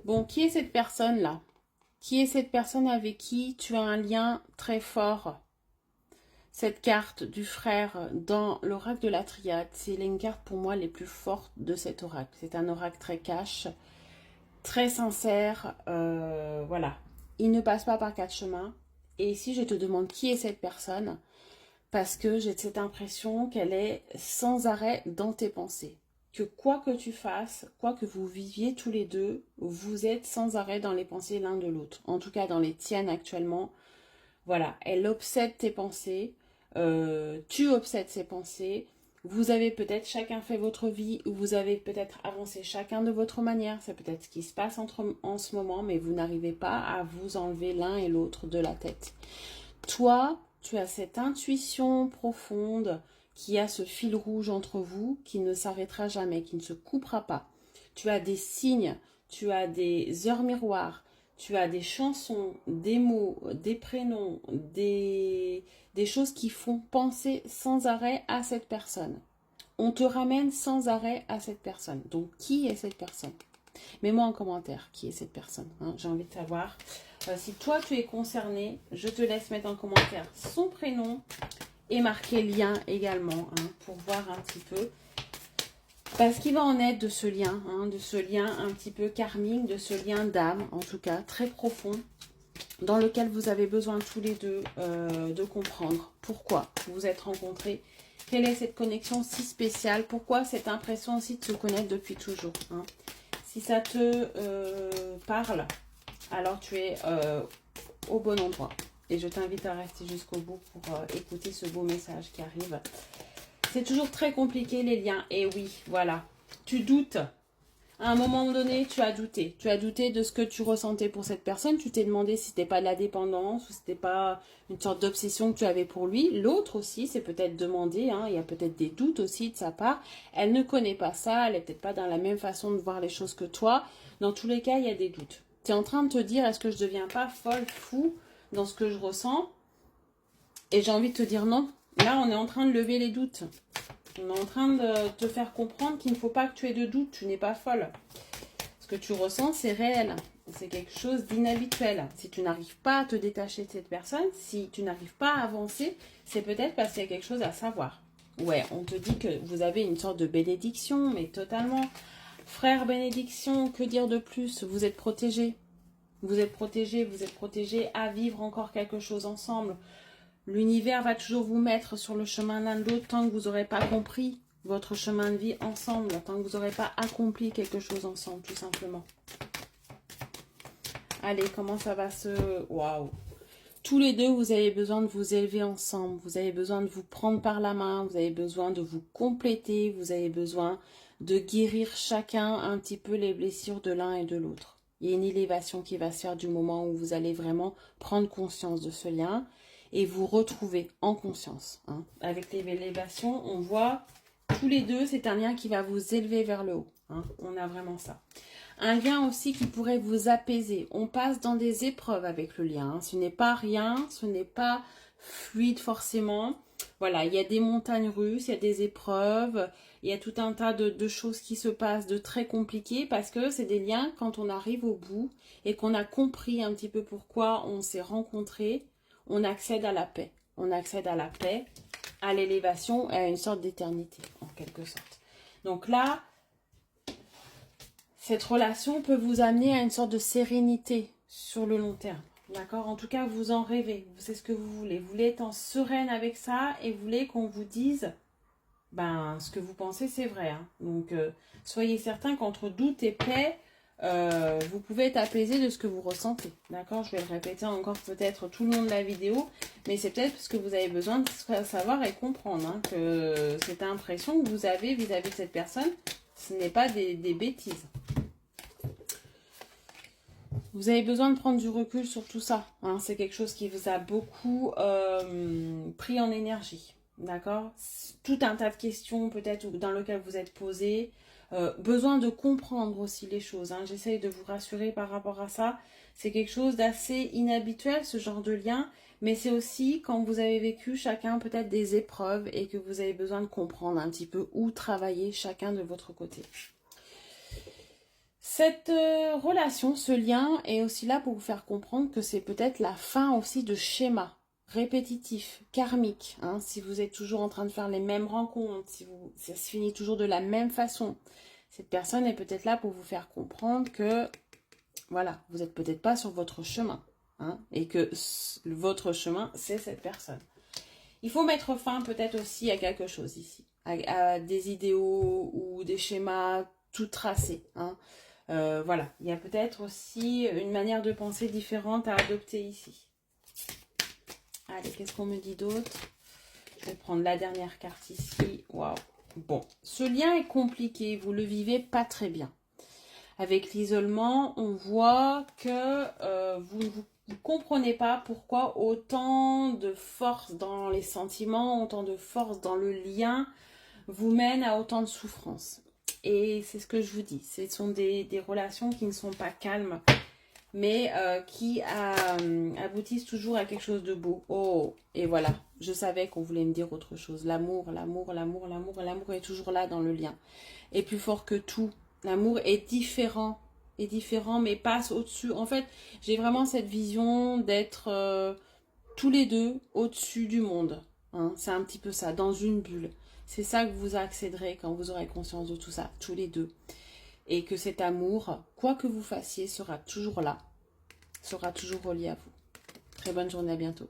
Bon, qui est cette personne-là? Qui est cette personne avec qui tu as un lien très fort? Cette carte du frère dans l'oracle de la triade, c'est une carte pour moi les plus fortes de cet oracle. C'est un oracle très cash, très sincère, voilà. Il ne passe pas par quatre chemins. Et ici, je te demande qui est cette personne, parce que j'ai cette impression qu'elle est sans arrêt dans tes pensées. Que quoi que tu fasses, quoi que vous viviez tous les deux, vous êtes sans arrêt dans les pensées l'un de l'autre. En tout cas, dans les tiennes actuellement. Voilà, elle obsède tes pensées, tu obsèdes ses pensées. Vous avez peut-être chacun fait votre vie, ou vous avez peut-être avancé chacun de votre manière. C'est peut-être ce qui se passe en ce moment, mais vous n'arrivez pas à vous enlever l'un et l'autre de la tête. Toi, tu as cette intuition profonde qui a ce fil rouge entre vous, qui ne s'arrêtera jamais, qui ne se coupera pas. Tu as des signes, tu as des heures miroirs, tu as des chansons, des mots, des prénoms, des choses qui font penser sans arrêt à cette personne. On te ramène sans arrêt à cette personne. Donc, qui est cette personne? Mets-moi en commentaire qui est cette personne. Hein, j'ai envie de savoir. Si toi, tu es concerné, je te laisse mettre en commentaire son prénom et marquer lien également, hein, pour voir un petit peu. Parce qu'il va en être de ce lien, hein, de ce lien un petit peu karmique, de ce lien d'âme, en tout cas, très profond, dans lequel vous avez besoin tous les deux de comprendre pourquoi vous vous êtes rencontrés. Quelle est cette connexion si spéciale? Pourquoi cette impression aussi de se connaître depuis toujours, hein? Si ça te parle, alors tu es au bon endroit. Et je t'invite à rester jusqu'au bout pour écouter ce beau message qui arrive. C'est toujours très compliqué les liens. Et oui, voilà. Tu doutes. À un moment donné, tu as douté. Tu as douté de ce que tu ressentais pour cette personne. Tu t'es demandé si c'était pas de la dépendance ou si c'était pas une sorte d'obsession que tu avais pour lui. L'autre aussi, c'est peut-être demandé. Hein, il y a peut-être des doutes aussi de sa part. Elle ne connaît pas ça. Elle est peut-être pas dans la même façon de voir les choses que toi. Dans tous les cas, il y a des doutes. Tu es en train de te dire, est-ce que je deviens pas folle, fou dans ce que je ressens? Et j'ai envie de te dire non. Là, on est en train de lever les doutes. On est en train de te faire comprendre qu'il ne faut pas que tu aies de doute. Tu n'es pas folle. Ce que tu ressens, c'est réel. C'est quelque chose d'inhabituel. Si tu n'arrives pas à te détacher de cette personne, si tu n'arrives pas à avancer, c'est peut-être parce qu'il y a quelque chose à savoir. Ouais, on te dit que vous avez une sorte de bénédiction, mais totalement. Frère bénédiction, que dire de plus? Vous êtes protégés. Vous êtes protégés à vivre encore quelque chose ensemble. L'univers va toujours vous mettre sur le chemin l'un de l'autre tant que vous n'aurez pas compris votre chemin de vie ensemble, tant que vous n'aurez pas accompli quelque chose ensemble, tout simplement. Allez, comment ça va se... Waouh! Tous les deux, vous avez besoin de vous élever ensemble, vous avez besoin de vous prendre par la main, vous avez besoin de vous compléter, vous avez besoin de guérir chacun un petit peu les blessures de l'un et de l'autre. Il y a une élévation qui va se faire du moment où vous allez vraiment prendre conscience de ce lien et vous retrouver en conscience. Hein. Avec l'élévation, on voit tous les deux, c'est un lien qui va vous élever vers le haut. Hein. On a vraiment ça. Un lien aussi qui pourrait vous apaiser. On passe dans des épreuves avec le lien. Hein. Ce n'est pas rien, ce n'est pas fluide forcément. Voilà, il y a des montagnes russes, il y a des épreuves, il y a tout un tas de choses qui se passent de très compliquées parce que c'est des liens quand on arrive au bout et qu'on a compris un petit peu pourquoi on s'est rencontrés, on accède à la paix. On accède à la paix, à l'élévation et à une sorte d'éternité en quelque sorte. Donc là, cette relation peut vous amener à une sorte de sérénité sur le long terme. D'accord? En tout cas, vous en rêvez. C'est ce que vous voulez. Vous voulez être en sereine avec ça et vous voulez qu'on vous dise ben, ce que vous pensez, c'est vrai. Hein. Donc, soyez certain qu'entre doute et paix, vous pouvez être apaisé de ce que vous ressentez. D'accord? Je vais le répéter encore peut-être tout le long de la vidéo, mais c'est peut-être parce que vous avez besoin de savoir et comprendre hein, que cette impression que vous avez vis-à-vis de cette personne, ce n'est pas des bêtises. Vous avez besoin de prendre du recul sur tout ça. Hein. C'est quelque chose qui vous a beaucoup pris en énergie. D'accord? Tout un tas de questions peut-être dans lesquelles vous êtes posé. Besoin de comprendre aussi les choses. Hein. J'essaye de vous rassurer par rapport à ça. C'est quelque chose d'assez inhabituel, ce genre de lien. Mais c'est aussi quand vous avez vécu chacun peut-être des épreuves et que vous avez besoin de comprendre un petit peu où travailler chacun de votre côté. Cette relation, ce lien est aussi là pour vous faire comprendre que c'est peut-être la fin aussi de schémas répétitifs, karmiques. Hein, si vous êtes toujours en train de faire les mêmes rencontres, si ça se finit toujours de la même façon, cette personne est peut-être là pour vous faire comprendre que, voilà, vous n'êtes peut-être pas sur votre chemin. Hein, et que votre chemin, c'est cette personne. Il faut mettre fin peut-être aussi à quelque chose ici, à des idéaux ou des schémas tout tracés. Hein. Voilà, il y a peut-être aussi une manière de penser différente à adopter ici. Allez, qu'est-ce qu'on me dit d'autre? Je vais prendre la dernière carte ici. Waouh. Bon, ce lien est compliqué, vous le vivez pas très bien. Avec l'isolement, on voit que vous ne comprenez pas pourquoi autant de force dans les sentiments, autant de force dans le lien vous mène à autant de souffrance. Et c'est ce que je vous dis, ce sont des relations qui ne sont pas calmes, mais qui aboutissent toujours à quelque chose de beau. Oh, et voilà, je savais qu'on voulait me dire autre chose. L'amour, l'amour, l'amour, l'amour, l'amour est toujours là dans le lien. Et plus fort que tout. L'amour est différent, mais passe au-dessus. En fait, j'ai vraiment cette vision d'être tous les deux au-dessus du monde. Hein. C'est un petit peu ça, dans une bulle. C'est ça que vous accéderez quand vous aurez conscience de tout ça, tous les deux. Et que cet amour, quoi que vous fassiez, sera toujours là, sera toujours relié à vous. Très bonne journée, à bientôt.